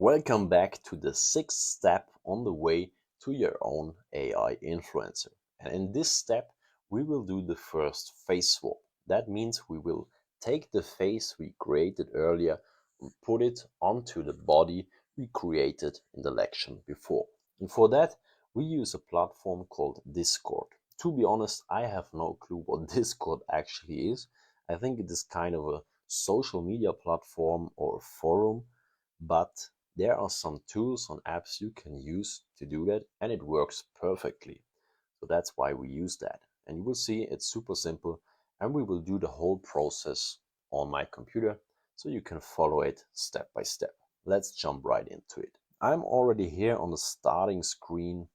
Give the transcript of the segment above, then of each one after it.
Welcome back to the sixth step on the way to your own AI influencer. And in this step, we will do the first face swap. That means we will take the face we created earlier and put it onto the body we created in the lection before. And for that, we use a platform called Discord. To be honest, I have no clue what Discord actually is. I think it is kind of a social media platform or forum, but there are some tools and apps you can use to do that, and it works perfectly. So that's why we use that. And you will see it's super simple, and we will do the whole process on my computer so you can follow it step by step. Let's jump right into it. I'm already here on the starting screen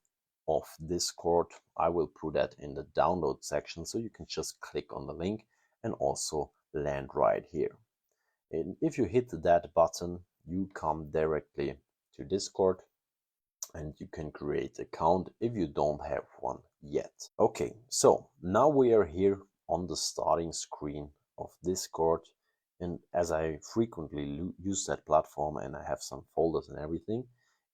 of Discord. I will put that in the download section so you can just click on the link and also land right here. And if you hit that button, you come directly to Discord and you can create an account if you don't have one yet. Okay, so now we are here on the starting screen of Discord. And as I frequently use that platform and I have some folders and everything,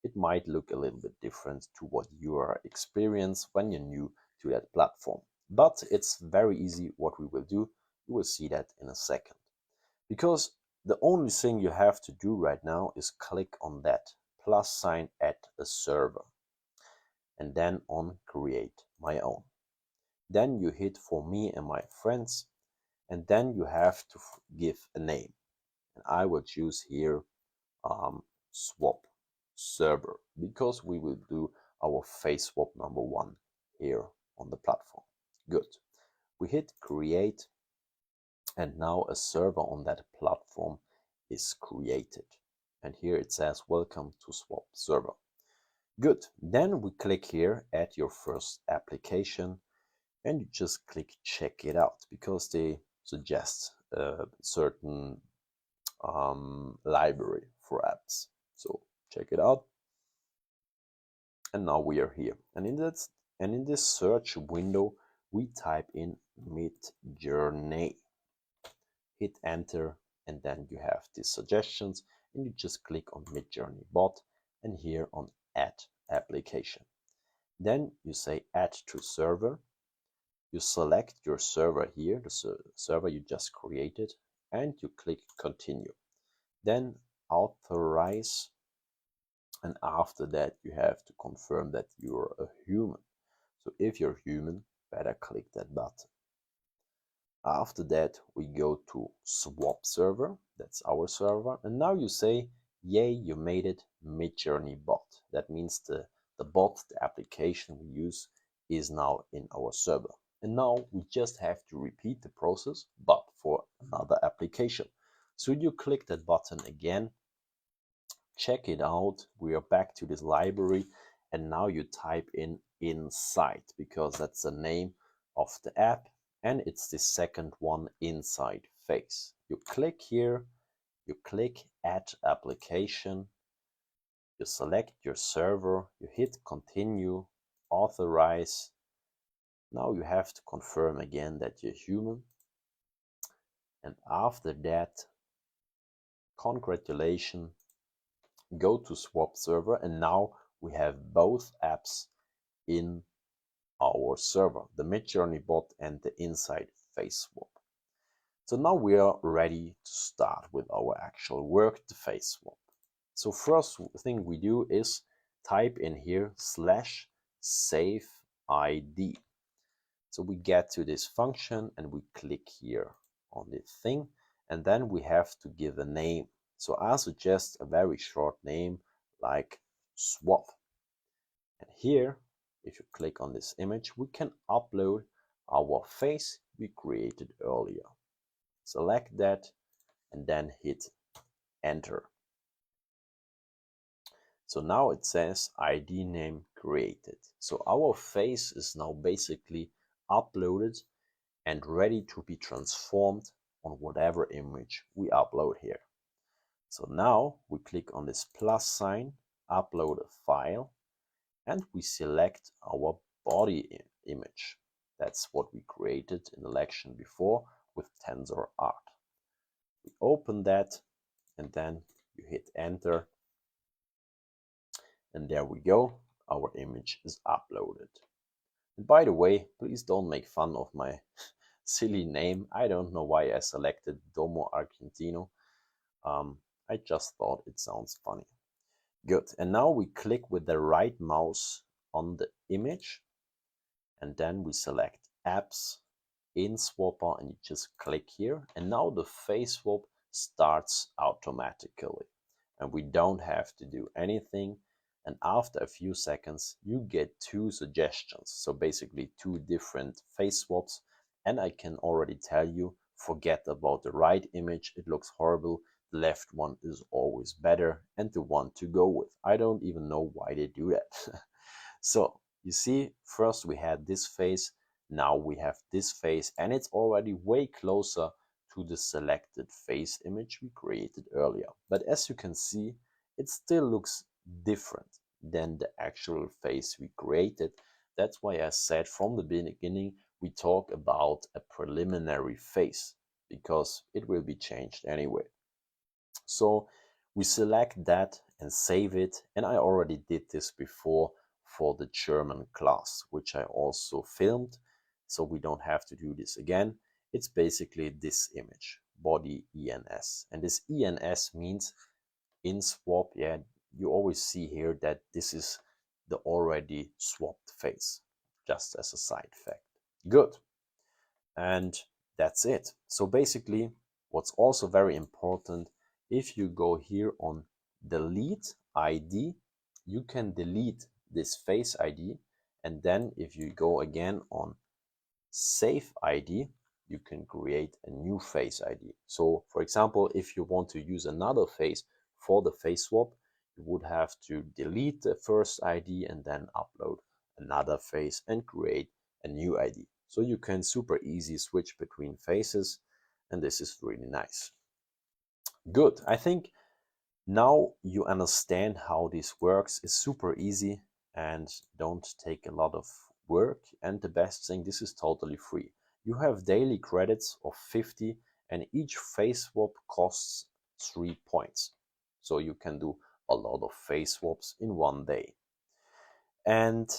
it might look a little bit different to what you are experienced when you're new to that platform. But it's very easy what we will do. You will see that in a second. Because the only thing you have to do right now is click on that plus sign at a server and then on create my own. Then you hit for me and my friends, and then you have to give a name. And I will choose here swap server because we will do our face swap number one here on the platform. Good. We hit create, and now a server on that platform is created. And here it says welcome to swap server. Good. Then we click here add your first application, and you just click check it out because they suggest a certain library for apps. So check it out. And now we are here. And in this search window, we type in Midjourney. Hit enter, and then you have these suggestions, and you just click on Midjourney bot and here on add application. Then you say add to server. You select your server here, the server you just created, and you click continue. Then authorize, and after that you have to confirm that you're a human. So if you're human, better click that button. After that, we go to swap server. That's our server. And now you say, yay, you made it, Midjourney bot. That means the bot, the application we use, is now in our server. And now we just have to repeat the process, but for another application. So you click that button again, check it out. We are back to this library. And now you type in Insight because that's the name of the app, and it's the second one, inside face. You click here, you click add application, you select your server, you hit continue, authorize. Now you have to confirm again that you're human, and after that, congratulations, go to swap server, and now we have both apps in our server, the Midjourney bot and the inside face swap. So now we are ready to start with our actual work, the face swap. So first thing we do is type in here /save ID. So we get to this function and we click here on the thing, and then we have to give a name. So I suggest a very short name like swap. And here, if you click on this image, we can upload our face we created earlier. Select that and then hit enter. So now it says ID name created. So our face is now basically uploaded and ready to be transformed on whatever image we upload here. So now we click on this plus sign, upload a file, and we select our body image. That's what we created in the lection before with TensorArt. We open that, and then you hit enter, And there we go, our image is uploaded. And by the way, please don't make fun of my silly name. I don't know why I selected Domo Argentino. I just thought it sounds funny. Good, and now we click with the right mouse on the image, and then we select Apps in Swapper, and you just click here, and now the face swap starts automatically, and we don't have to do anything. And after a few seconds you get two suggestions, so basically two different face swaps. And I can already tell you, forget about the right image, it looks horrible. The left one is always better and the one to go with. I don't even know why they do that. So you see, first we had this face, now we have this face, and it's already way closer to the selected face image we created earlier. But as you can see, it still looks different than the actual face we created. That's why I said from the beginning we talk about a preliminary face, because it will be changed anyway. So we select that and save it, and I already did this before for the German class, which I also filmed, so we don't have to do this again. It's basically this image, body ENS, and this ENS means in swap. Yeah, you always see here that this is the already swapped face, just as a side fact. Good, and that's it. So basically, what's also very important, if you go here on delete ID, you can delete this face ID, and then if you go again on save ID, you can create a new face ID. So for example, if you want to use another face for the face swap, you would have to delete the first ID and then upload another face and create a new ID. So you can super easy switch between faces, and this is really nice. Good, I think now you understand how this works. It's super easy and don't take a lot of work. And the best thing, this is totally free. You have daily credits of 50, and each face swap costs 3 points. So you can do a lot of face swaps in one day. And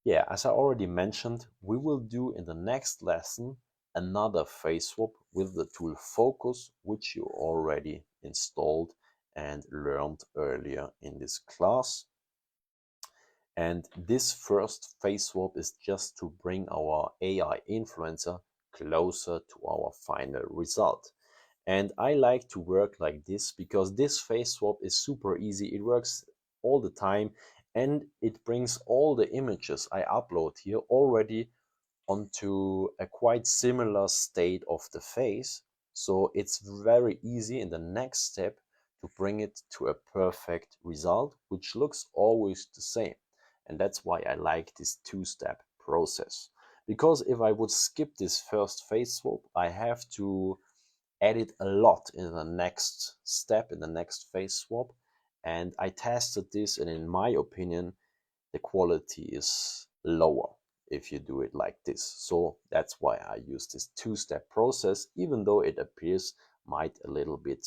yeah, as I already mentioned, we will do in the next lesson another face swap with the tool Focus, which you already installed and learned earlier in this class. And this first face swap is just to bring our AI influencer closer to our final result. And I like to work like this because this face swap is super easy. It works all the time, and it brings all the images I upload here already onto a quite similar state of the face. So it's very easy in the next step to bring it to a perfect result, which looks always the same. And that's why I like this two-step process. Because if I would skip this first face swap, I have to edit a lot in the next step, in the next face swap. And I tested this, and in my opinion, the quality is lower if you do it like this. So that's why I use this two-step process, even though it appears might a little bit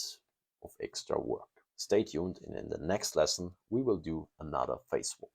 of extra work. Stay tuned, and in the next lesson we will do another face swap.